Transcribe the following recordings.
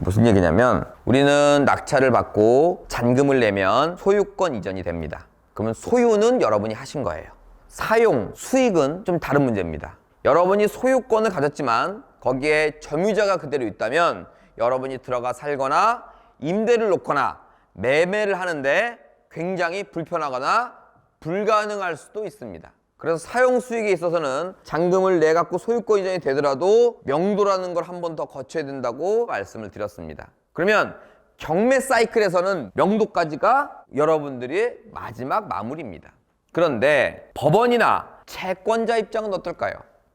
무슨 얘기냐면 우리는 낙찰을 받고 잔금을 내면 소유권 이전이 됩니다. 그러면 소유는 여러분이 하신 거예요. 사용, 수익은 좀 다른 문제입니다. 여러분이 소유권을 가졌지만 거기에 점유자가 그대로 있다면 여러분이 들어가 살거나 임대를 놓거나 매매를 하는데 굉장히 불편하거나 불가능할 수도 있습니다. 그래서 사용 수익에 있어서는 잔금을 내 갖고 소유권 이전이 되더라도 명도라는 걸 한 번 더 거쳐야 된다고 말씀을 드렸습니다. 그러면 경매 사이클에서는 명도까지가 여러분들의 마지막 마무리입니다. 그런데 법원이나 채권자 입장은 어떨까요?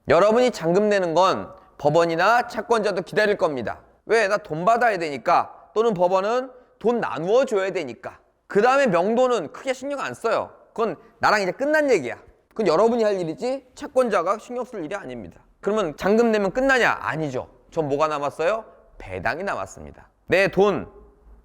여러분이 잔금 내는 건 법원이나 채권자도 기다릴 겁니다. 왜? 나 돈 받아야 되니까. 또는 법원은 돈 나누어 줘야 되니까. 그 다음에 명도는 크게 신경 안 써요. 그건 나랑 이제 끝난 얘기야. 그건 여러분이 할 일이지 채권자가 신경 쓸 일이 아닙니다. 그러면 잔금 내면 끝나냐? 아니죠. 전 뭐가 남았어요? 배당이 남았습니다. 내 돈,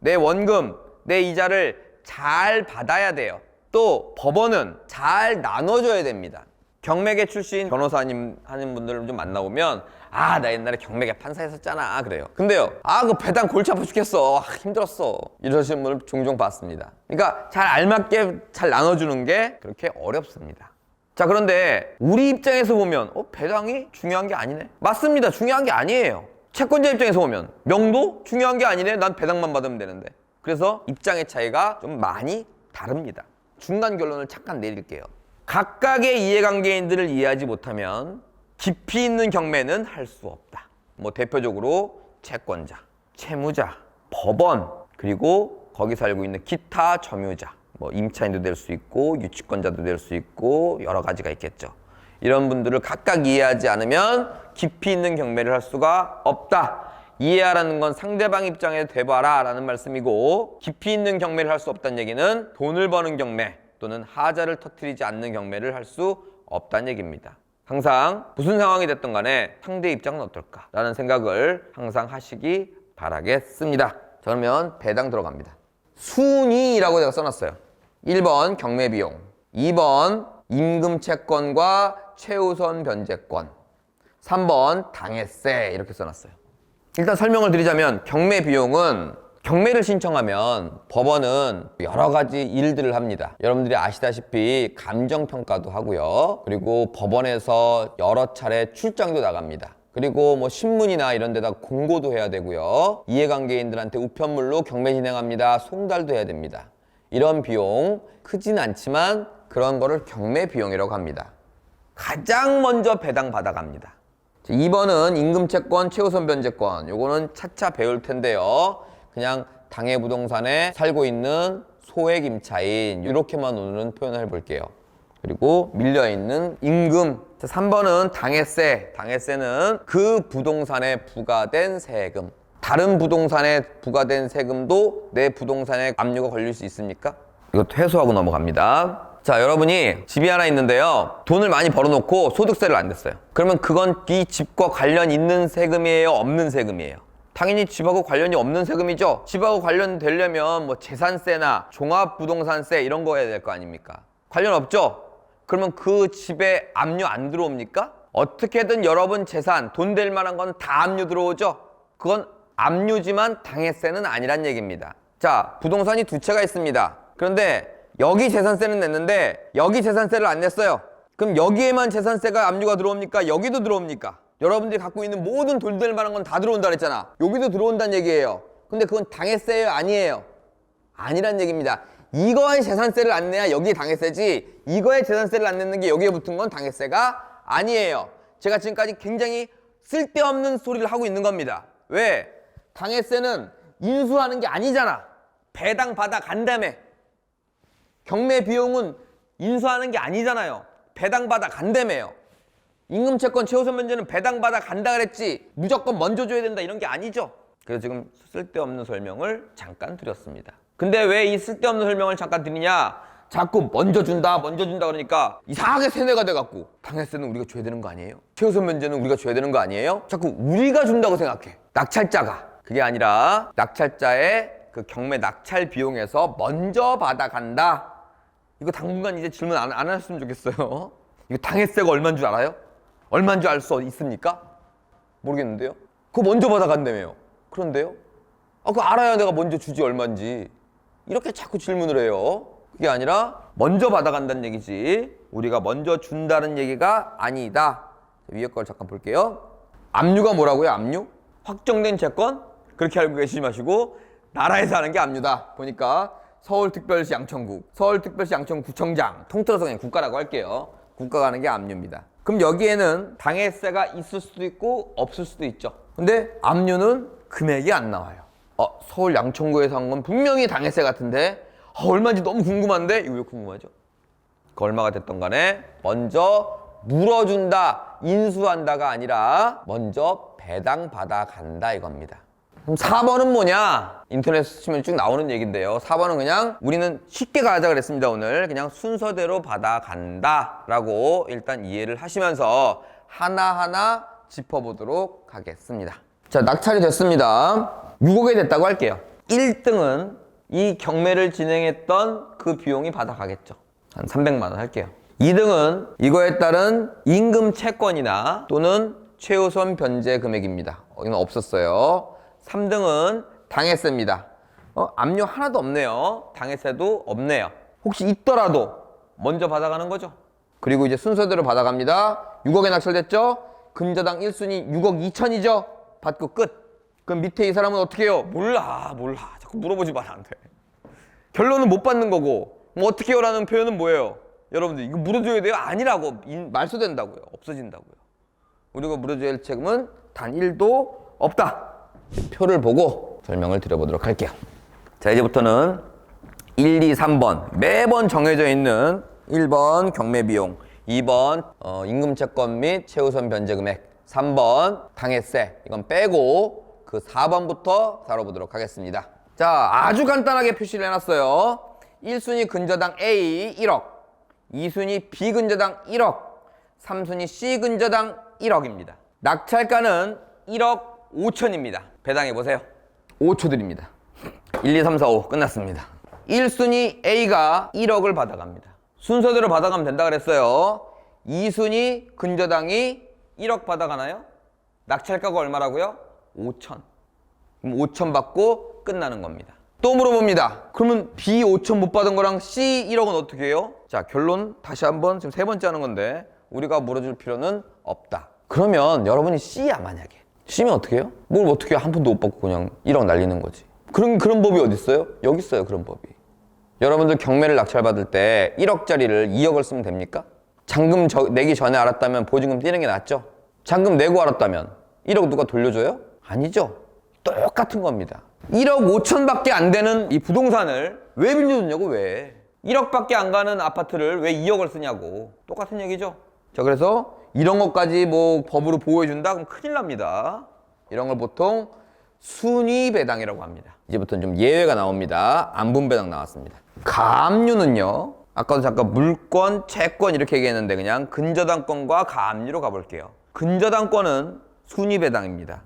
내 원금, 내 이자를 잘 받아야 돼요. 또 법원은 잘 나눠줘야 됩니다. 경매계 출신 변호사님 하는 분들을 좀 만나보면 나 옛날에 경매계 판사 했었잖아 그래요. 근데요, 그 배당 골치 아파 죽겠어. 힘들었어. 이러시는 분을 종종 봤습니다. 그러니까 잘 알맞게 잘 나눠주는 게 그렇게 어렵습니다. 자, 그런데 우리 입장에서 보면 배당이 중요한 게 아니네. 맞습니다. 중요한 게 아니에요. 채권자 입장에서 보면 명도 중요한 게 아니네. 난 배당만 받으면 되는데. 그래서 입장의 차이가 좀 많이 다릅니다. 중간 결론을 잠깐 내릴게요. 각각의 이해관계인들을 이해하지 못하면 깊이 있는 경매는 할 수 없다. 대표적으로 채권자, 채무자, 법원, 그리고 거기 살고 있는 기타 점유자, 임차인도 될 수 있고 유치권자도 될 수 있고 여러 가지가 있겠죠. 이런 분들을 각각 이해하지 않으면 깊이 있는 경매를 할 수가 없다. 이해하라는 건 상대방 입장에 돼봐라 라는 말씀이고, 깊이 있는 경매를 할 수 없다는 얘기는 돈을 버는 경매 또는 하자를 터뜨리지 않는 경매를 할 수 없다는 얘기입니다. 항상 무슨 상황이 됐든 간에 상대 입장은 어떨까 라는 생각을 항상 하시기 바라겠습니다. 자, 그러면 배당 들어갑니다. 순위라고 제가 써놨어요. 1번 경매비용, 2번 임금채권과 최우선 변제권, 3번 당해세 이렇게 써놨어요. 일단 설명을 드리자면 경매비용은 경매를 신청하면 법원은 여러 가지 일들을 합니다. 여러분들이 아시다시피 감정평가도 하고요. 그리고 법원에서 여러 차례 출장도 나갑니다. 그리고 신문이나 이런 데다 공고도 해야 되고요. 이해관계인들한테 우편물로 경매 진행합니다. 송달도 해야 됩니다. 이런 비용 크진 않지만 그런 거를 경매 비용이라고 합니다. 가장 먼저 배당 받아갑니다. 2번은 임금채권, 최우선 변제권. 요거는 차차 배울 텐데요. 그냥 당해부동산에 살고 있는 소액 임차인 이렇게만 오늘은 표현을 해볼게요. 그리고 밀려있는 임금. 3번은 당해세. 당해세는 그 부동산에 부과된 세금. 다른 부동산에 부과된 세금도 내 부동산에 압류가 걸릴 수 있습니까? 이것도 해소하고 넘어갑니다. 자, 여러분이 집이 하나 있는데요. 돈을 많이 벌어놓고 소득세를 안 냈어요. 그러면 그건 이 집과 관련 있는 세금이에요? 없는 세금이에요? 당연히 집하고 관련이 없는 세금이죠. 집하고 관련되려면 재산세나 종합부동산세 이런 거 해야 될 거 아닙니까? 관련 없죠? 그러면 그 집에 압류 안 들어옵니까? 어떻게든 여러분 재산, 돈 될 만한 건 다 압류 들어오죠? 그건 압류지만 당해세는 아니란 얘기입니다. 자, 부동산이 두 채가 있습니다. 그런데 여기 재산세는 냈는데 여기 재산세를 안 냈어요. 그럼 여기에만 재산세가 압류가 들어옵니까? 여기도 들어옵니까? 여러분들이 갖고 있는 모든 돈 될 만한 건 다 들어온다 그랬잖아. 여기도 들어온다는 얘기예요. 근데 그건 당해세예요? 아니에요? 아니란 얘기입니다. 이거에 재산세를 안 내야 여기에 당해세지, 이거에 재산세를 안 내는 게 여기에 붙은 건 당해세가 아니에요. 제가 지금까지 굉장히 쓸데없는 소리를 하고 있는 겁니다. 왜? 당해세는 인수하는 게 아니잖아. 배당 받아 간다며. 경매 비용은 인수하는 게 아니잖아요. 배당 받아 간다며요. 임금채권 최우선 변제는 배당 받아 간다 그랬지 무조건 먼저 줘야 된다 이런 게 아니죠. 그래서 지금 쓸데없는 설명을 잠깐 드렸습니다. 근데 왜 이 쓸데없는 설명을 잠깐 드리냐? 자꾸 먼저 준다 그러니까 이상하게 세뇌가 돼갖고 당해세는 우리가 줘야 되는 거 아니에요? 최우선 변제는 우리가 줘야 되는 거 아니에요? 자꾸 우리가 준다고 생각해. 낙찰자가. 그게 아니라 낙찰자의 그 경매 낙찰 비용에서 먼저 받아간다. 이거 당분간 이제 질문 안 하셨으면 좋겠어요. 이거 당해세가 얼마인 줄 알아요? 얼마인 줄 알 수 있습니까? 모르겠는데요. 그거 먼저 받아간다며요. 그런데요? 그거 알아야 내가 먼저 주지 얼마인지. 이렇게 자꾸 질문을 해요. 그게 아니라 먼저 받아간다는 얘기지 우리가 먼저 준다는 얘기가 아니다. 위에 걸 잠깐 볼게요. 압류가 뭐라고요? 압류? 확정된 채권? 그렇게 알고 계시지 마시고 나라에서 하는 게 압류다. 보니까 서울특별시 양천구, 서울특별시 양천구청장, 통틀어서 그냥 국가라고 할게요. 국가가 하는 게 압류입니다. 그럼 여기에는 당해세가 있을 수도 있고 없을 수도 있죠. 근데 압류는 금액이 안 나와요. 서울 양천구에서 한 건 분명히 당해세 같은데 얼마인지 너무 궁금한데 이거 왜 궁금하죠? 그 얼마가 됐던 간에 먼저 물어준다, 인수한다가 아니라 먼저 배당받아 간다 이겁니다. 그럼 4번은 뭐냐? 인터넷에 치면 쭉 나오는 얘기인데요. 4번은 그냥 우리는 쉽게 가자 그랬습니다. 오늘 그냥 순서대로 받아간다 라고 일단 이해를 하시면서 하나하나 짚어보도록 하겠습니다. 자, 낙찰이 됐습니다. 6억이 됐다고 할게요. 1등은 이 경매를 진행했던 그 비용이 받아가겠죠. 한 300만 원 할게요. 2등은 이거에 따른 임금 채권이나 또는 최우선 변제 금액입니다. 이건 없었어요. 3등은 당해세입니다. 압류 하나도 없네요. 당해세도 없네요. 혹시 있더라도 먼저 받아가는 거죠. 그리고 이제 순서대로 받아갑니다. 6억에 낙찰됐죠? 근저당 1순위 6억 2천이죠? 받고 끝. 그럼 밑에 이 사람은 어떻게 해요? 몰라. 자꾸 물어보지 마라 안 돼. 결론은 못 받는 거고 뭐 어떻게 해요? 라는 표현은 뭐예요? 여러분들 이거 물어줘야 돼요? 아니라고. 말소된다고요. 없어진다고요. 우리가 물어줘야 할 책임은 단 1도 없다. 표를 보고 설명을 드려보도록 할게요. 자, 이제부터는 1, 2, 3번 매번 정해져 있는 1번 경매비용, 2번 임금채권 및 최우선 변제금액, 3번 당해세 이건 빼고 그 4번부터 다뤄보도록 하겠습니다. 자, 아주 간단하게 표시를 해놨어요. 1순위 근저당 A 1억, 2순위 B 근저당 1억, 3순위 C 근저당 1억입니다. 낙찰가는 1억 5천입니다. 배당해보세요. 5초 드립니다. 1, 2, 3, 4, 5 끝났습니다. 1순위 A가 1억을 받아갑니다. 순서대로 받아가면 된다 그랬어요. 2순위 근저당이 1억 받아가나요? 낙찰가가 얼마라고요? 5천. 그럼 5천 받고 끝나는 겁니다. 또 물어봅니다. 그러면 B 5천 못 받은 거랑 C 1억은 어떻게 해요? 자, 결론 다시 한번 지금 3번째 하는 건데 우리가 물어줄 필요는 없다. 그러면 여러분이 C야 만약에. C면 어떻게 해요? 뭘 어떻게 한 푼도 못 받고 그냥 1억 날리는 거지. 그런 법이 어디 있어요? 여기 있어요, 그런 법이. 여러분들 경매를 낙찰받을 때 1억짜리를 2억을 쓰면 됩니까? 잔금 내기 전에 알았다면 보증금 떼는 게 낫죠? 잔금 내고 알았다면 1억 누가 돌려줘요? 아니죠. 똑같은 겁니다. 1억 5천밖에 안 되는 이 부동산을 왜 빌려줬냐고 왜. 1억밖에 안 가는 아파트를 왜 2억을 쓰냐고. 똑같은 얘기죠. 자, 그래서 이런 것까지 뭐 법으로 보호해준다? 그럼 큰일 납니다. 이런 걸 보통 순위배당이라고 합니다. 이제부터는 좀 예외가 나옵니다. 안분배당 나왔습니다. 가압류는요. 아까도 잠깐 물권, 채권 이렇게 얘기했는데 그냥 근저당권과 가압류로 가볼게요. 근저당권은 순위배당입니다.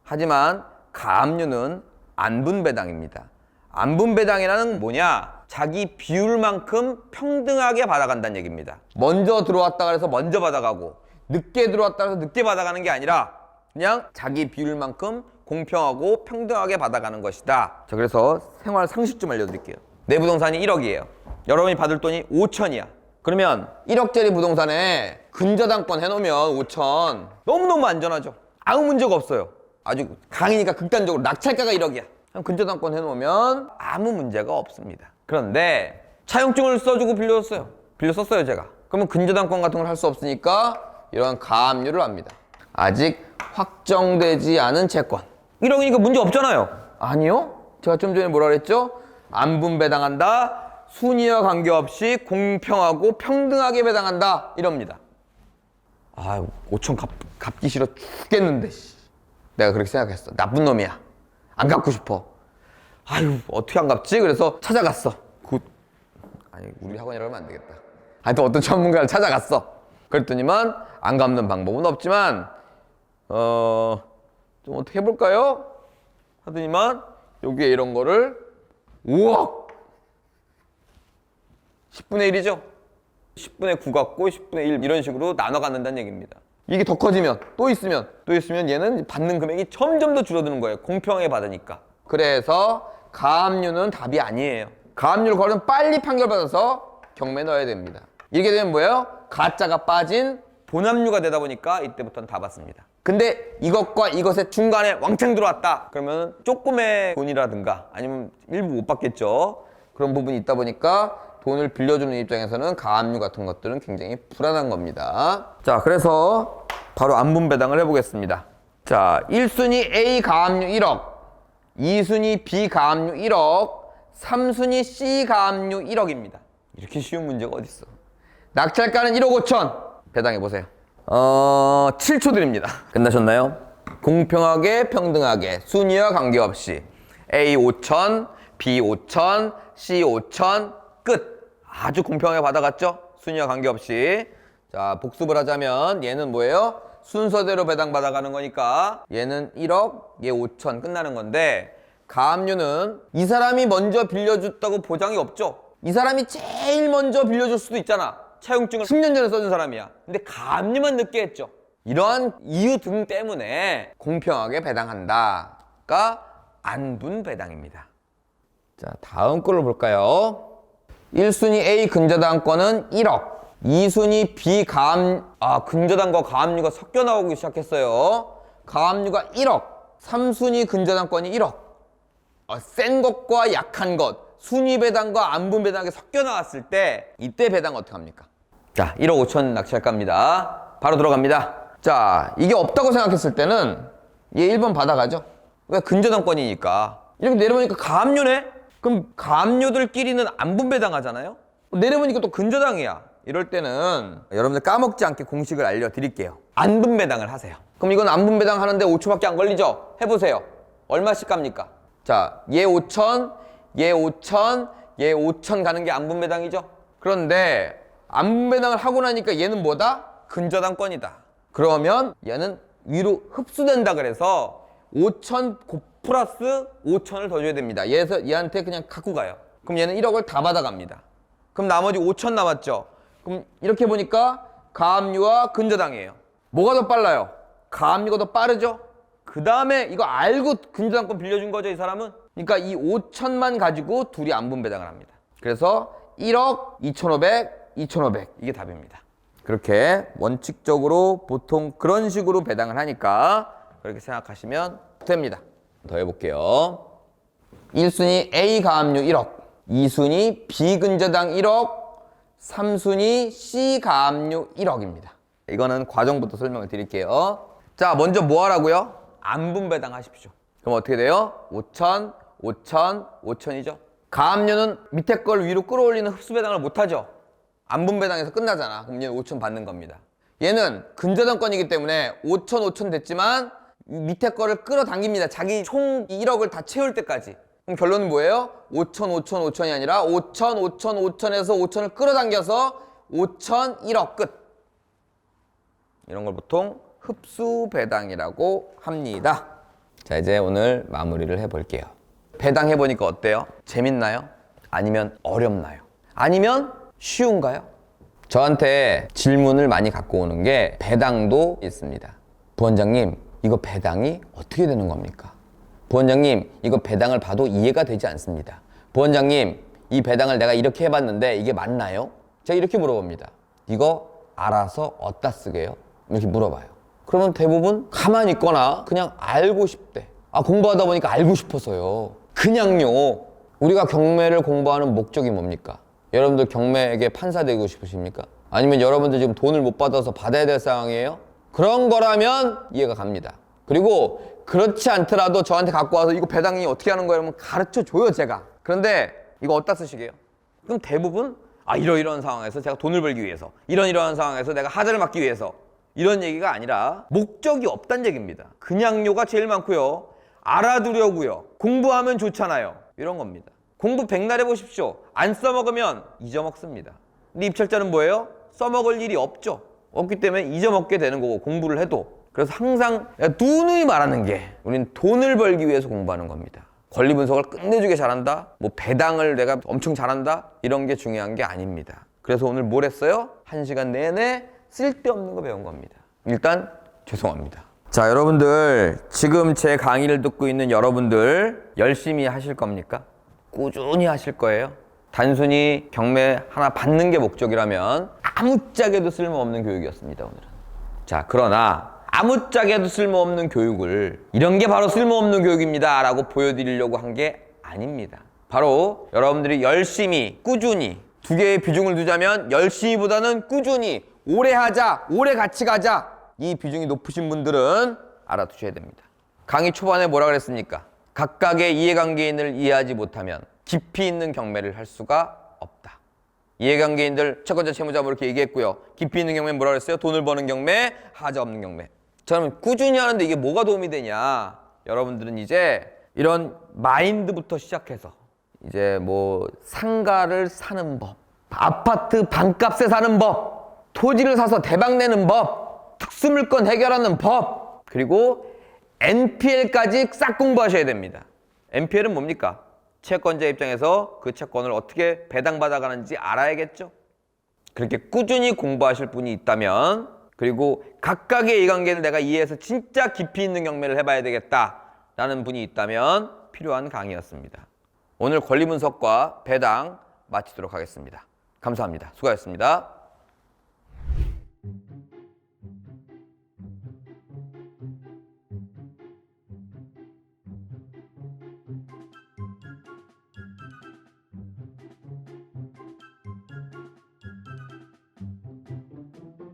하지만 가압류는 안분배당입니다. 안분배당이라는 뭐냐? 자기 비율만큼 평등하게 받아간다는 얘기입니다. 먼저 들어왔다 그래서 먼저 받아가고 늦게 들어왔다 그래서 늦게 받아가는 게 아니라 그냥 자기 비율만큼 공평하고 평등하게 받아가는 것이다. 자, 그래서 생활 상식 좀 알려드릴게요. 내 부동산이 1억이에요. 여러분이 받을 돈이 5천이야. 그러면 1억짜리 부동산에 근저당권 해놓으면 5천 너무너무 안전하죠. 아무 문제가 없어요. 아주 강이니까 극단적으로 낙찰가가 1억이야. 그럼 근저당권 해놓으면 아무 문제가 없습니다. 그런데 차용증을 써주고 빌렸어요 제가. 그러면 근저당권 같은 걸 할 수 없으니까 이런 가압류를 합니다. 아직 확정되지 않은 채권. 1억이니까 문제 없잖아요. 아니요. 제가 좀 전에 뭐라 그랬죠? 안분배당한다. 순위와 관계없이 공평하고 평등하게 배당한다. 이럽니다. 5천 갚기 싫어 죽겠는데. 내가 그렇게 생각했어. 나쁜 놈이야. 안 갚고 싶어. 어떻게 안 갚지? 그래서 찾아갔어. 우리 학원이라고 하면 안 되겠다. 하여튼 어떤 전문가를 찾아갔어. 그랬더니만 안 갚는 방법은 없지만 좀 어떻게 해볼까요? 하더니만 여기에 이런 거를 5억 10분의 1이죠? 10분의 9 갖고 10분의 1 이런 식으로 나눠 갖는다는 얘기입니다. 이게 더 커지면 또 있으면 얘는 받는 금액이 점점 더 줄어드는 거예요. 공평하게 받으니까. 그래서 가압류는 답이 아니에요. 가압류를 걸으면 빨리 판결받아서 경매에 넣어야 됩니다. 이렇게 되면 뭐예요? 가짜가 빠진 본압류가 되다 보니까 이때부터는 다 받습니다. 근데 이것과 이것의 중간에 왕창 들어왔다 그러면 조금의 돈이라든가 아니면 일부 못 받겠죠. 그런 부분이 있다 보니까 돈을 빌려주는 입장에서는 가압류 같은 것들은 굉장히 불안한 겁니다. 자, 그래서 바로 안분배당을 해보겠습니다. 자, 1순위 A 가압류 1억, 2순위 B 가압류 1억, 3순위 C 가압류 1억입니다. 이렇게 쉬운 문제가 어딨어. 낙찰가는 1억 5천. 배당해보세요. 7초 드립니다. 끝나셨나요? 공평하게 평등하게 순위와 관계없이 A 5천, B 5천, C 5천 끝. 아주 공평하게 받아갔죠? 순위와 관계없이. 자, 복습을 하자면 얘는 뭐예요? 순서대로 배당받아가는 거니까 얘는 1억, 얘 5천 끝나는 건데 가압류는 이 사람이 먼저 빌려줬다고 보장이 없죠. 이 사람이 제일 먼저 빌려줄 수도 있잖아. 차용증을 10년 전에 써준 사람이야. 근데 가압류만 늦게 했죠. 이러한 이유 등 때문에 공평하게 배당한다가 안분배당입니다. 자, 다음 걸로 볼까요? 1순위 A 근저당권은 1억, 2순위 B 근저당과 가압류가 섞여 나오기 시작했어요. 가압류가 1억, 3순위 근저당권이 1억. 센 것과 약한 것, 순위 배당과 안분 배당이 섞여 나왔을 때 이때 배당 어떻게 합니까? 자, 1억 5천 낙찰가입니다. 바로 들어갑니다. 자, 이게 없다고 생각했을 때는 얘 1번 받아가죠. 왜? 근저당권이니까. 이렇게 내려보니까 가압류네? 그럼 가압류들끼리는 안분 배당하잖아요? 내려보니까 또 근저당이야. 이럴 때는 여러분들 까먹지 않게 공식을 알려드릴게요. 안분 배당을 하세요. 그럼 이건 안분 배당 하는데 5초밖에 안 걸리죠? 해보세요. 얼마씩 갑니까? 자, 얘 5천, 얘 5천, 얘 5천 가는 게 안분 배당이죠? 그런데 안분 배당을 하고 나니까 얘는 뭐다? 근저당권이다. 그러면 얘는 위로 흡수된다 그래서 5천 플러스 5천을 더 줘야 됩니다. 얘한테 그냥 갖고 가요. 그럼 얘는 1억을 다 받아갑니다. 그럼 나머지 5천 남았죠? 그럼 이렇게 보니까 가압류와 근저당이에요. 뭐가 더 빨라요? 가압류가 더 빠르죠? 그 다음에 이거 알고 근저당권 빌려준 거죠, 이 사람은? 그러니까 이 5천만 가지고 둘이 안분 배당을 합니다. 그래서 1억, 2,500, 2,500 이게 답입니다. 그렇게 원칙적으로 보통 그런 식으로 배당을 하니까 그렇게 생각하시면 됩니다. 더 해볼게요. 1순위 A 가압류 1억, 2순위 B 근저당 1억, 3순위 C 가압류 1억입니다. 이거는 과정부터 설명을 드릴게요. 자, 먼저 뭐 하라고요? 안분 배당 하십시오. 그럼 어떻게 돼요? 5천, 5천, 5천이죠. 가압류는 밑에 걸 위로 끌어올리는 흡수 배당을 못하죠. 안분 배당에서 끝나잖아. 그럼 얘는 5천 받는 겁니다. 얘는 근저당권이기 때문에 5천, 5천 됐지만 밑에 거를 끌어당깁니다. 자기 총 1억을 다 채울 때까지. 그럼 결론은 뭐예요? 5천, 5천, 5천이 아니라 5천, 5천, 5천에서 5천을 끌어당겨서 5천, 1억 끝. 이런 걸 보통 흡수 배당이라고 합니다. 자, 이제 오늘 마무리를 해볼게요. 배당해보니까 어때요? 재밌나요? 아니면 어렵나요? 아니면 쉬운가요? 저한테 질문을 많이 갖고 오는 게 배당도 있습니다. 부원장님, 이거 배당이 어떻게 되는 겁니까? 부원장님, 이거 배당을 봐도 이해가 되지 않습니다. 부원장님, 이 배당을 내가 이렇게 해봤는데 이게 맞나요? 제가 이렇게 물어봅니다. 이거 알아서 어디다 쓰게요? 이렇게 물어봐요. 그러면 대부분 가만히 있거나 그냥 알고 싶대. 공부하다 보니까 알고 싶어서요. 그냥요. 우리가 경매를 공부하는 목적이 뭡니까? 여러분들 경매에게 판사 되고 싶으십니까? 아니면 여러분들 지금 돈을 못 받아서 받아야 될 상황이에요? 그런 거라면 이해가 갑니다. 그리고 그렇지 않더라도 저한테 갖고 와서 이거 배당이 어떻게 하는 거예요? 그러면 가르쳐 줘요, 제가. 그런데 이거 어디다 쓰시게요? 그럼 대부분 이러이러한 상황에서 제가 돈을 벌기 위해서, 이러한 상황에서 내가 하자를 막기 위해서, 이런 얘기가 아니라 목적이 없다는 얘기입니다. 그냥요가 제일 많고요. 알아두려고요. 공부하면 좋잖아요. 이런 겁니다. 공부 백날 해보십시오. 안 써먹으면 잊어먹습니다. 근데 입찰자는 뭐예요? 써먹을 일이 없죠. 없기 때문에 잊어먹게 되는 거고, 공부를 해도. 그래서 항상 누누이 말하는 게 우린 돈을 벌기 위해서 공부하는 겁니다. 권리 분석을 끝내주게 잘한다? 뭐 배당을 내가 엄청 잘한다? 이런 게 중요한 게 아닙니다. 그래서 오늘 뭘 했어요? 1시간 내내 쓸데없는 거 배운 겁니다. 일단 죄송합니다. 자, 여러분들 지금 제 강의를 듣고 있는 여러분들 열심히 하실 겁니까? 꾸준히 하실 거예요? 단순히 경매 하나 받는 게 목적이라면 아무짝에도 쓸모없는 교육이었습니다, 오늘은. 자, 그러나 아무짝에도 쓸모없는 교육을 이런 게 바로 쓸모없는 교육입니다 라고 보여드리려고 한 게 아닙니다. 바로 여러분들이 열심히, 꾸준히 두 개의 비중을 두자면 열심히보다는 꾸준히 오래 하자, 오래 같이 가자, 이 비중이 높으신 분들은 알아두셔야 됩니다. 강의 초반에 뭐라 그랬습니까? 각각의 이해관계인을 이해하지 못하면 깊이 있는 경매를 할 수가 없다. 이해관계인들 채권자 채무자 뭐 이렇게 얘기했고요. 깊이 있는 경매는 뭐라 그랬어요? 돈을 버는 경매, 하자 없는 경매. 자, 그러면 꾸준히 하는데 이게 뭐가 도움이 되냐? 여러분들은 이제 이런 마인드부터 시작해서 이제 뭐 상가를 사는 법, 아파트 반값에 사는 법, 토지를 사서 대박 내는 법, 특수물건 해결하는 법, 그리고 NPL까지 싹 공부하셔야 됩니다. NPL은 뭡니까? 채권자 입장에서 그 채권을 어떻게 배당받아가는지 알아야겠죠? 그렇게 꾸준히 공부하실 분이 있다면, 그리고 각각의 이해관계를 내가 이해해서 진짜 깊이 있는 경매를 해봐야 되겠다라는 분이 있다면 필요한 강의였습니다. 오늘 권리분석과 배당 마치도록 하겠습니다. 감사합니다. 수고하셨습니다.